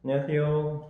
안녕하세요.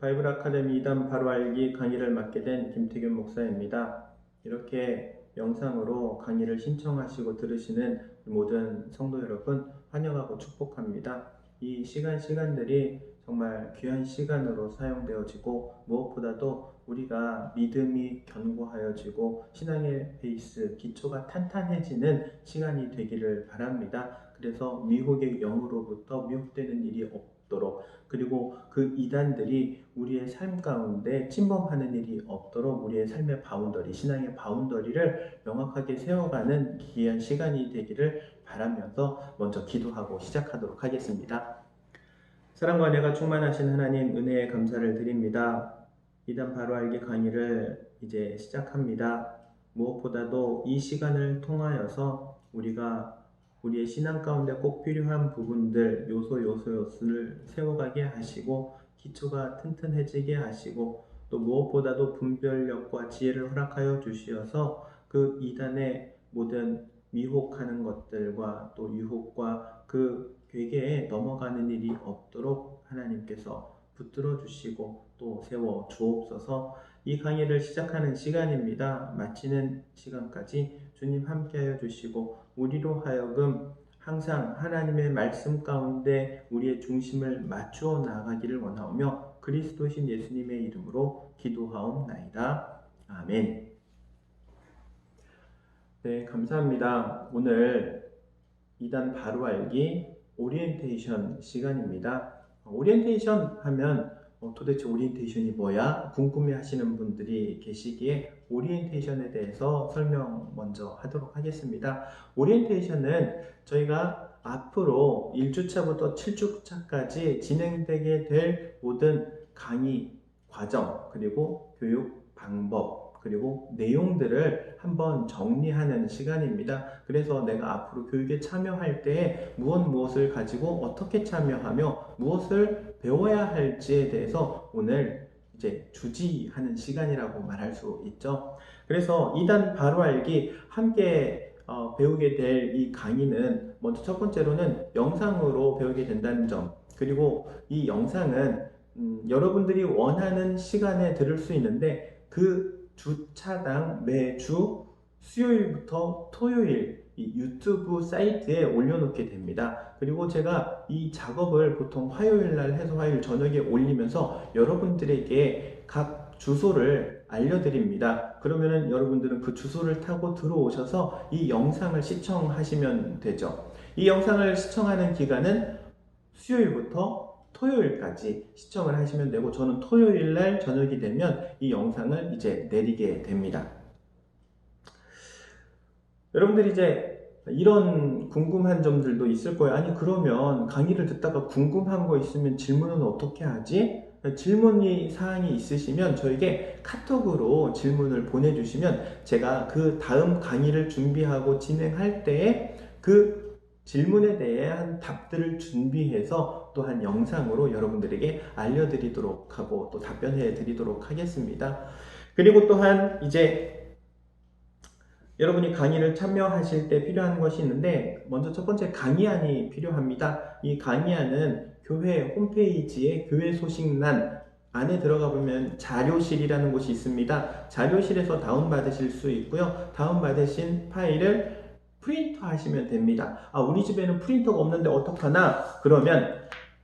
바이블 아카데미 2단 바로 알기 강의를 맡게 된 김태균 목사입니다. 이렇게 영상으로 강의를 신청하시고 들으시는 모든 성도 여러분 환영하고 축복합니다. 이 시간들이 정말 귀한 시간으로 사용되어지고 무엇보다도 우리가 믿음이 견고하여지고 신앙의 베이스, 기초가 탄탄해지는 시간이 되기를 바랍니다. 그래서 미혹의 영으로부터 미혹되는 일이 없도록, 그리고 그 이단들이 우리의 삶 가운데 침범하는 일이 없도록 우리의 삶의 바운더리, 신앙의 바운더리를 명확하게 세워가는 귀한 시간이 되기를 바라면서 먼저 기도하고 시작하도록 하겠습니다. 사랑과 은혜가 충만하신 하나님, 은혜에 감사를 드립니다. 이단 바로 알기 강의를 이제 시작합니다. 무엇보다도 이 시간을 통하여서 우리가 우리의 신앙 가운데 꼭 필요한 부분들, 요소를 세워가게 하시고 기초가 튼튼해지게 하시고 또 무엇보다도 분별력과 지혜를 허락하여 주시어서 그 이단의 모든 미혹하는 것들과 또 유혹과 그 괴계에 넘어가는 일이 없도록 하나님께서 붙들어 주시고 또 세워 주옵소서. 이 강의를 시작하는 시간입니다. 마치는 시간까지 주님 함께하여 주시고 우리로 하여금 항상 하나님의 말씀 가운데 우리의 중심을 맞추어 나가기를 원하오며 그리스도신 예수님의 이름으로 기도하옵나이다. 아멘. 네, 감사합니다. 오늘 2단 바로 알기 오리엔테이션 시간입니다. 오리엔테이션 하면 도대체 오리엔테이션이 뭐야? 궁금해 하시는 분들이 계시기에 오리엔테이션에 대해서 설명 먼저 하도록 하겠습니다. 오리엔테이션은 저희가 앞으로 1주차부터 7주차까지 진행되게 될 모든 강의 과정, 그리고 교육 방법, 그리고 내용들을 한번 정리하는 시간입니다. 그래서 내가 앞으로 교육에 참여할 때 무엇을 가지고 어떻게 참여하며 무엇을 배워야 할지에 대해서 오늘 이제 주지하는 시간이라고 말할 수 있죠. 그래서 2단 바로 알기 함께 배우게 될 이 강의는 먼저 첫 번째로는 영상으로 배우게 된다는 점, 그리고 이 영상은 여러분들이 원하는 시간에 들을 수 있는데 그 주차당 매주 수요일부터 토요일 이 유튜브 사이트에 올려놓게 됩니다. 그리고 제가 이 작업을 보통 화요일날 해서 화요일 저녁에 올리면서 여러분들에게 각 주소를 알려드립니다. 그러면은 여러분들은 그 주소를 타고 들어오셔서 이 영상을 시청하시면 되죠. 이 영상을 시청하는 기간은 수요일부터 토요일까지 시청을 하시면 되고, 저는 토요일날 저녁이 되면 이 영상을 이제 내리게 됩니다. 여러분들이 이제 이런 궁금한 점들도 있을 거예요. 아니 그러면 강의를 듣다가 궁금한 거 있으면 질문은 어떻게 하지? 질문이 사항이 있으시면 저에게 카톡으로 질문을 보내주시면 제가 그 다음 강의를 준비하고 진행할 때에 그 질문에 대한 답들을 준비해서 또한 영상으로 여러분들에게 알려드리도록 하고 또 답변해 드리도록 하겠습니다. 그리고 또한 이제 여러분이 강의를 참여하실 때 필요한 것이 있는데, 먼저 첫 번째 강의안이 필요합니다. 이 강의안은 교회 홈페이지에 교회 소식란 안에 들어가 보면 자료실이라는 곳이 있습니다. 자료실에서 다운받으실 수 있고요. 다운받으신 파일을 프린터 하시면 됩니다. 우리 집에는 프린터가 없는데 어떡하나? 그러면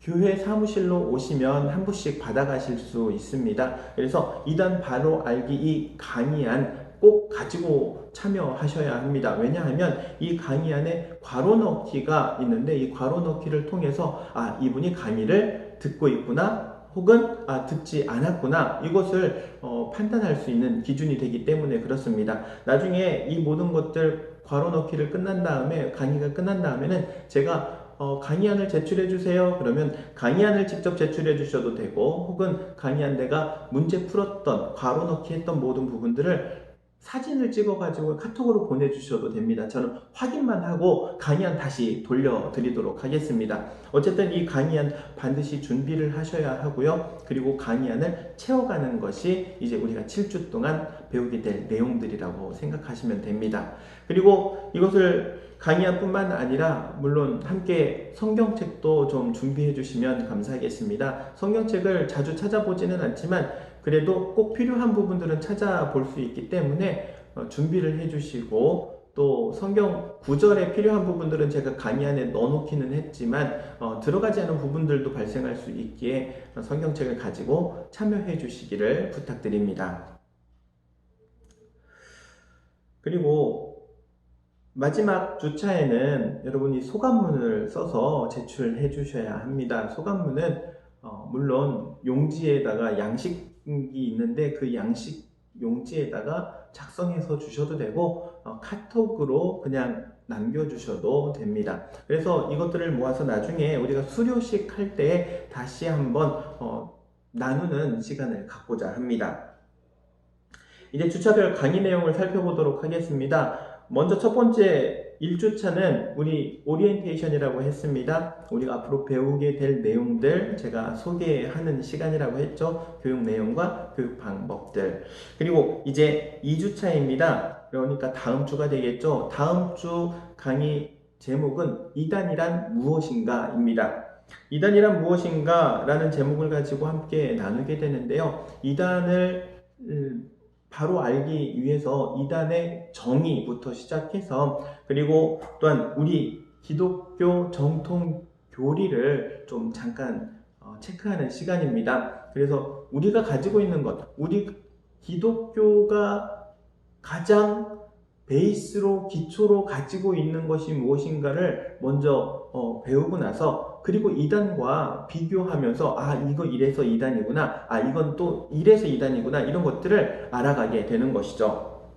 교회 사무실로 오시면 한 부씩 받아가실 수 있습니다. 그래서 2단 바로 알기 이 강의안 꼭 가지고 참여하셔야 합니다. 왜냐하면 이 강의안에 괄호 넣기가 있는데 이 괄호 넣기를 통해서 이분이 강의를 듣고 있구나, 혹은 듣지 않았구나, 이것을 판단할 수 있는 기준이 되기 때문에 그렇습니다. 나중에 이 모든 것들 괄호 넣기를 끝난 다음에, 강의가 끝난 다음에는 제가 강의안을 제출해 주세요. 그러면 강의안을 직접 제출해 주셔도 되고, 혹은 강의안 내가 문제 풀었던, 괄호 넣기 했던 모든 부분들을 사진을 찍어가지고 카톡으로 보내주셔도 됩니다. 저는 확인만 하고 강의안 다시 돌려드리도록 하겠습니다. 어쨌든 이 강의안 반드시 준비를 하셔야 하고요. 그리고 강의안을 채워가는 것이 이제 우리가 7주 동안 배우게 될 내용들이라고 생각하시면 됩니다. 그리고 이것을 강의한 뿐만 아니라 물론 함께 성경책도 좀 준비해 주시면 감사하겠습니다. 성경책을 자주 찾아보지는 않지만 그래도 꼭 필요한 부분들은 찾아볼 수 있기 때문에 준비를 해 주시고, 또 성경 구절에 필요한 부분들은 제가 강의 안에 넣어놓기는 했지만 들어가지 않은 부분들도 발생할 수 있기에 성경책을 가지고 참여해 주시기를 부탁드립니다. 그리고 마지막 주차에는 여러분이 소감문을 써서 제출해 주셔야 합니다. 소감문은 물론 용지에다가 양식이 있는데 그 양식 용지에다가 작성해서 주셔도 되고 카톡으로 그냥 남겨주셔도 됩니다. 그래서 이것들을 모아서 나중에 우리가 수료식 할 때 다시 한번 나누는 시간을 갖고자 합니다. 이제 주차별 강의 내용을 살펴보도록 하겠습니다. 먼저 첫 번째 1주차는 우리 오리엔테이션이라고 했습니다. 우리가 앞으로 배우게 될 내용들 제가 소개하는 시간이라고 했죠. 교육 내용과 교육 방법들. 그리고 이제 2주차입니다. 그러니까 다음 주가 되겠죠. 다음 주 강의 제목은 이단이란 무엇인가 입니다. 이단이란 무엇인가 라는 제목을 가지고 함께 나누게 되는데요. 이단을 바로 알기 위해서 이단의 정의부터 시작해서, 그리고 또한 우리 기독교 정통 교리를 좀 잠깐 체크하는 시간입니다. 그래서 우리가 가지고 있는 것, 우리 기독교가 가장 베이스로 기초로 가지고 있는 것이 무엇인가를 먼저 배우고 나서, 그리고 이단과 비교하면서 이거 이래서 이단이구나, 이건 또 이래서 이단이구나, 이런 것들을 알아가게 되는 것이죠.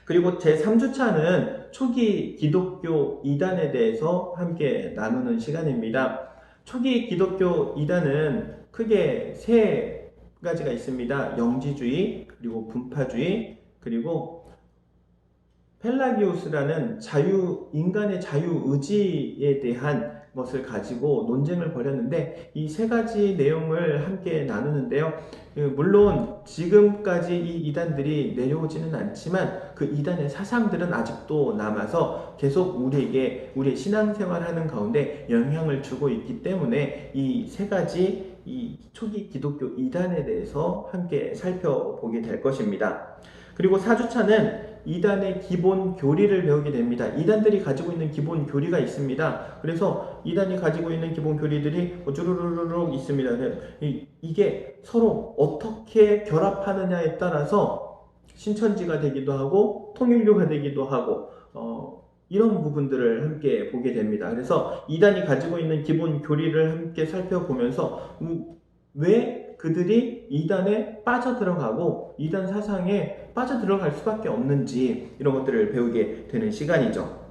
그리고 제 3주차는 초기 기독교 이단에 대해서 함께 나누는 시간입니다. 초기 기독교 이단은 크게 세 가지가 있습니다. 영지주의, 그리고 분파주의, 그리고 펠라기우스라는 인간의 자유의지에 대한 것을 가지고 논쟁을 벌였는데, 이 세 가지 내용을 함께 나누는데요. 물론 지금까지 이 이단들이 내려오지는 않지만 그 이단의 사상들은 아직도 남아서 계속 우리에게 우리의 신앙생활하는 가운데 영향을 주고 있기 때문에 이 세 가지 이 초기 기독교 이단에 대해서 함께 살펴보게 될 것입니다. 그리고 4주차는 이단의 기본 교리를 배우게 됩니다. 이단들이 가지고 있는 기본 교리가 있습니다. 그래서 이단이 가지고 있는 기본 교리들이 쭈루루루룩 있습니다. 이게 서로 어떻게 결합하느냐에 따라서 신천지가 되기도 하고 통일교가 되기도 하고 이런 부분들을 함께 보게 됩니다. 그래서 이단이 가지고 있는 기본 교리를 함께 살펴보면서 왜 그들이 이단에 빠져들어가고 이단 사상에 빠져들어갈 수밖에 없는지, 이런 것들을 배우게 되는 시간이죠.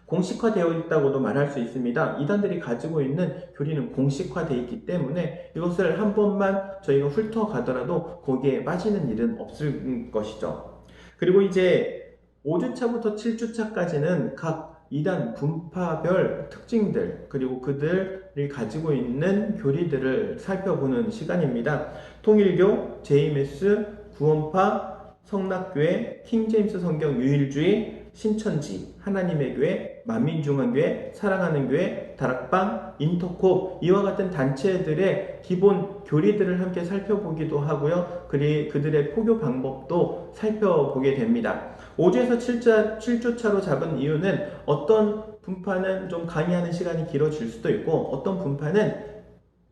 공식화되어 있다고도 말할 수 있습니다. 이단들이 가지고 있는 교리는 공식화되어 있기 때문에 이것을 한 번만 저희가 훑어가더라도 거기에 빠지는 일은 없을 것이죠. 그리고 이제 5주차부터 7주차까지는 각 이단 분파별 특징들, 그리고 그들이 가지고 있는 교리들을 살펴보는 시간입니다. 통일교, JMS, 구원파, 성낙교회, 킹제임스 성경 유일주의, 신천지, 하나님의 교회, 만민중앙교회, 사랑하는 교회, 다락방, 인터콥, 이와 같은 단체들의 기본 교리들을 함께 살펴보기도 하고요. 그들의 포교 방법도 살펴보게 됩니다. 5주에서 7주차로 잡은 이유는 어떤 분파는 좀 강의하는 시간이 길어질 수도 있고 어떤 분파는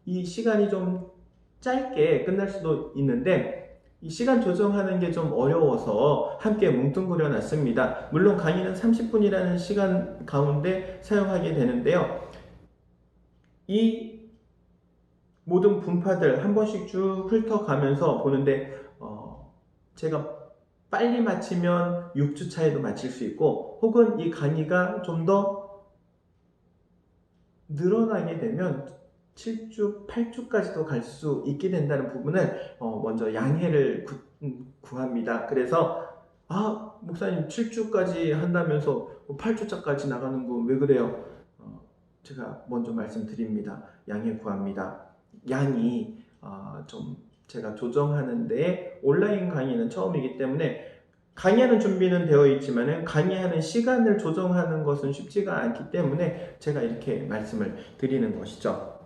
이 시간이 좀 짧게 끝날 수도 있는데, 이 시간 조정하는 게 좀 어려워서 함께 뭉뚱그려 놨습니다. 물론 강의는 30분이라는 시간 가운데 사용하게 되는데요. 이 모든 분파들 한 번씩 쭉 훑어가면서 보는데 제가 빨리 마치면 6주차에도 마칠 수 있고, 혹은 이 강의가 좀 더 늘어나게 되면 7주, 8주까지도 갈 수 있게 된다는 부분을 먼저 양해를 구합니다. 그래서 목사님 7주까지 한다면서 8주차까지 나가는 거 왜 그래요? 제가 먼저 말씀드립니다. 양해 구합니다. 양이 좀 제가 조정하는데, 온라인 강의는 처음이기 때문에 강의하는 준비는 되어 있지만은 강의하는 시간을 조정하는 것은 쉽지가 않기 때문에 제가 이렇게 말씀을 드리는 것이죠.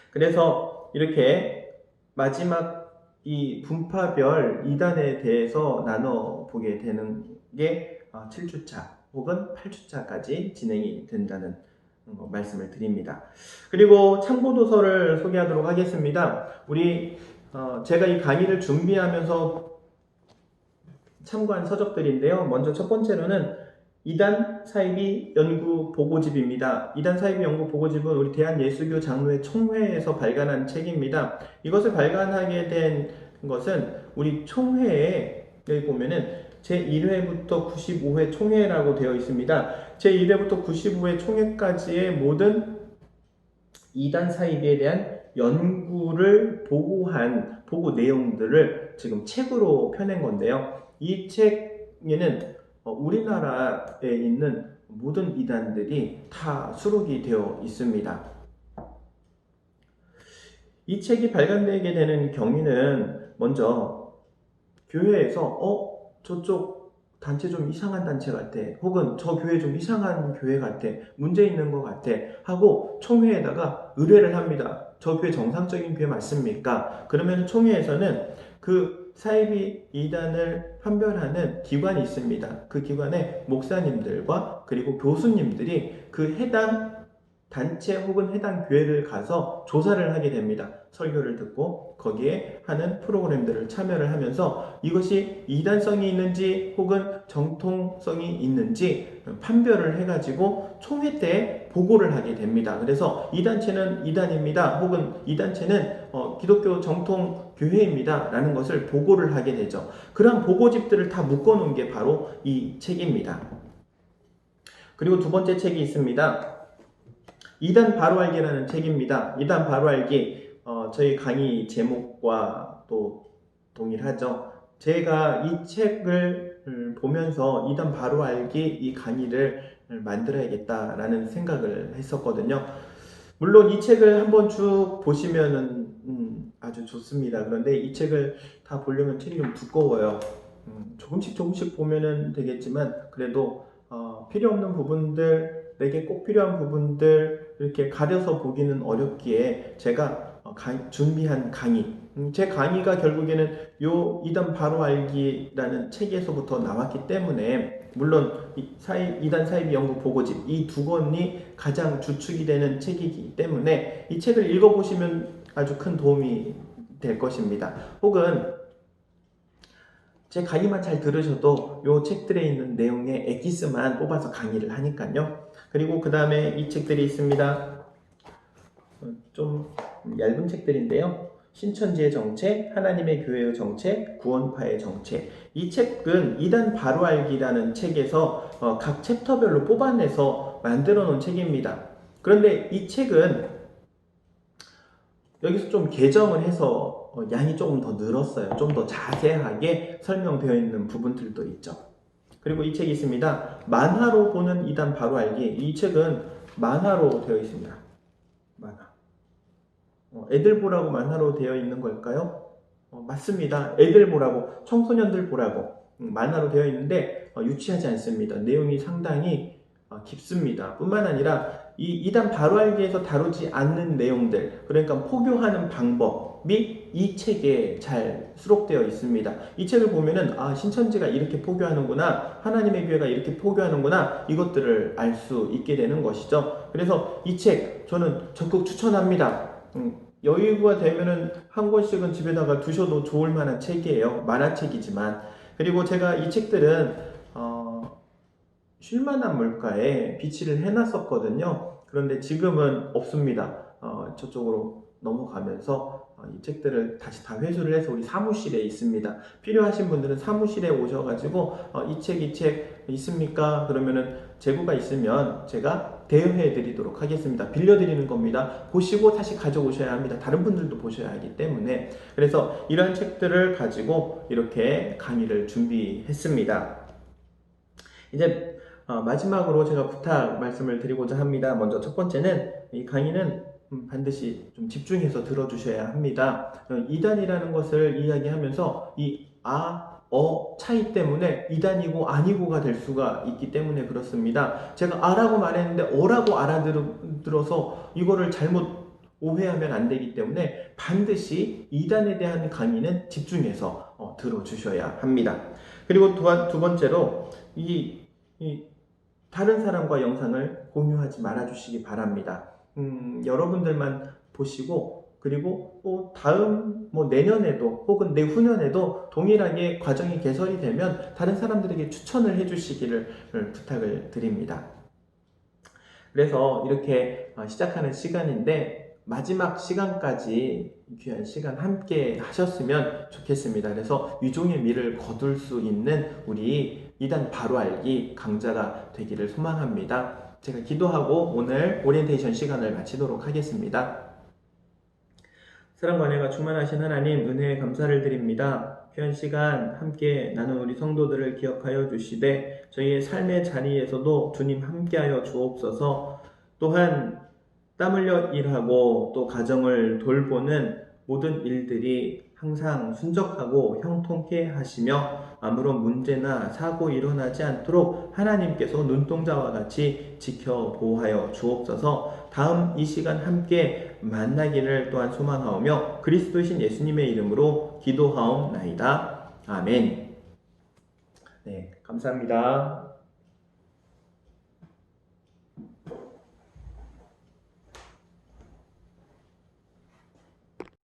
그래서 이렇게 마지막 이 분파별 2단에 대해서 나눠보게 되는 게 7주차 혹은 8주차까지 진행이 된다는 말씀을 드립니다. 그리고 참고도서를 소개하도록 하겠습니다. 제가 이 강의를 준비하면서 참고한 서적들인데요. 먼저 첫 번째로는 2단 사이비 연구 보고집입니다. 2단 사이비 연구 보고집은 우리 대한예수교 장로회 총회에서 발간한 책입니다. 이것을 발간하게 된 것은 우리 총회에 여기 보면은 제1회부터 95회 총회라고 되어 있습니다. 제1회부터 95회 총회까지의 모든 2단 사이비에 대한 연구를 보고한 보고 내용들을 지금 책으로 펴낸 건데요. 이 책에는 우리나라에 있는 모든 이단들이 다 수록이 되어 있습니다. 이 책이 발간되게 되는 경위는 먼저 교회에서 저쪽 단체 좀 이상한 단체 같아, 혹은 저 교회 좀 이상한 교회 같아, 문제 있는 것 같아 하고 총회에다가 의뢰를 합니다. 저 교회 정상적인 교회 맞습니까? 그러면 총회에서는 그 사이비 이단을 판별하는 기관이 있습니다. 그 기관의 목사님들과 그리고 교수님들이 그 해당 단체 혹은 해당 교회를 가서 조사를 하게 됩니다. 설교를 듣고 거기에 하는 프로그램들을 참여를 하면서 이것이 이단성이 있는지 혹은 정통성이 있는지 판별을 해가지고 총회 때 보고를 하게 됩니다. 그래서 이 단체는 이단입니다, 혹은 이 단체는 기독교 정통 교회입니다 라는 것을 보고를 하게 되죠. 그런 보고집들을 다 묶어놓은 게 바로 이 책입니다. 그리고 두 번째 책이 있습니다. 2단 바로 알기라는 책입니다. 2단 바로 알기, 저희 강의 제목과 또 동일하죠. 제가 이 책을 보면서 2단 바로 알기 이 강의를 만들어야겠다라는 생각을 했었거든요. 물론 이 책을 한번 쭉 보시면은 아주 좋습니다. 그런데 이 책을 다 보려면 책이 좀 두꺼워요. 조금씩 보면은 되겠지만 그래도 필요 없는 부분들, 내게 꼭 필요한 부분들 이렇게 가려서 보기는 어렵기에 제가 준비한 강의, 제 강의가 결국에는 요 2단 바로 알기라는 책에서부터 나왔기 때문에, 물론 2단 사이비 연구 보고집 이 두 권이 가장 주축이 되는 책이기 때문에 이 책을 읽어보시면 아주 큰 도움이 될 것입니다. 혹은 제 강의만 잘 들으셔도 이 책들에 있는 내용의 엑기스만 뽑아서 강의를 하니까요. 그리고 그 다음에 이 책들이 있습니다. 좀 얇은 책들인데요. 신천지의 정체, 하나님의 교회의 정체, 구원파의 정체. 이 책은 2단 바로 알기라는 책에서 각 챕터별로 뽑아내서 만들어 놓은 책입니다. 그런데 이 책은 여기서 좀 개정을 해서 양이 조금 더 늘었어요. 좀 더 자세하게 설명되어 있는 부분들도 있죠. 그리고 이 책이 있습니다. 만화로 보는 2단 바로 알기. 이 책은 만화로 되어 있습니다. 만화. 애들 보라고 만화로 되어 있는 걸까요? 맞습니다. 애들 보라고, 청소년들 보라고 만화로 되어 있는데 유치하지 않습니다. 내용이 상당히 깊습니다. 뿐만 아니라 이 2단 바로 알기에서 다루지 않는 내용들, 그러니까 포교하는 방법이 이 책에 잘 수록되어 있습니다. 이 책을 보면은 신천지가 이렇게 포교하는구나, 하나님의 교회가 이렇게 포교하는구나, 이것들을 알 수 있게 되는 것이죠. 그래서 이 책 저는 적극 추천합니다. 여유가 되면은 한 권씩은 집에다가 두셔도 좋을 만한 책이에요. 만화책이지만. 그리고 제가 이 책들은 쉴만한 물가에 비치를 해놨었거든요. 그런데 지금은 없습니다. 저쪽으로 넘어가면서 이 책들을 다시 다 회수를 해서 우리 사무실에 있습니다. 필요하신 분들은 사무실에 오셔가지고 이 책 있습니까? 그러면은 재고가 있으면 제가 대여해 드리도록 하겠습니다. 빌려드리는 겁니다. 보시고 다시 가져오셔야 합니다. 다른 분들도 보셔야 하기 때문에. 그래서 이러한 책들을 가지고 이렇게 강의를 준비했습니다. 이제 마지막으로 제가 부탁 말씀을 드리고자 합니다. 먼저 첫 번째는 이 강의는 반드시 좀 집중해서 들어주셔야 합니다. 2단이라는 것을 이야기하면서 이 차이 때문에 이단이고 아니고가 될 수가 있기 때문에 그렇습니다. 제가 아라고 말했는데 어라고 알아들어서 이거를 잘못 오해하면 안 되기 때문에 반드시 이단에 대한 강의는 집중해서 들어주셔야 합니다. 그리고 또한 두 번째로 이 다른 사람과 영상을 공유하지 말아주시기 바랍니다. 여러분들만 보시고 그리고 다음 내년에도 혹은 내후년에도 동일하게 과정이 개설이 되면 다른 사람들에게 추천을 해주시기를 부탁을 드립니다. 그래서 이렇게 시작하는 시간인데 마지막 시간까지 귀한 시간 함께 하셨으면 좋겠습니다. 그래서 유종의 미를 거둘 수 있는 우리 이단 바로 알기 강자가 되기를 소망합니다. 제가 기도하고 오늘 오리엔테이션 시간을 마치도록 하겠습니다. 사랑과 은혜가 충만하신 하나님, 은혜에 감사를 드립니다. 귀한 시간 함께 나눈 우리 성도들을 기억하여 주시되 저희의 삶의 자리에서도 주님 함께하여 주옵소서. 또한 땀 흘려 일하고 또 가정을 돌보는 모든 일들이 항상 순적하고 형통케 하시며 아무런 문제나 사고 일어나지 않도록 하나님께서 눈동자와 같이 지켜보호하여 주옵소서. 다음 이 시간 함께 만나기를 또한 소망하오며 그리스도신 예수님의 이름으로 기도하옵나이다. 아멘. 네, 감사합니다.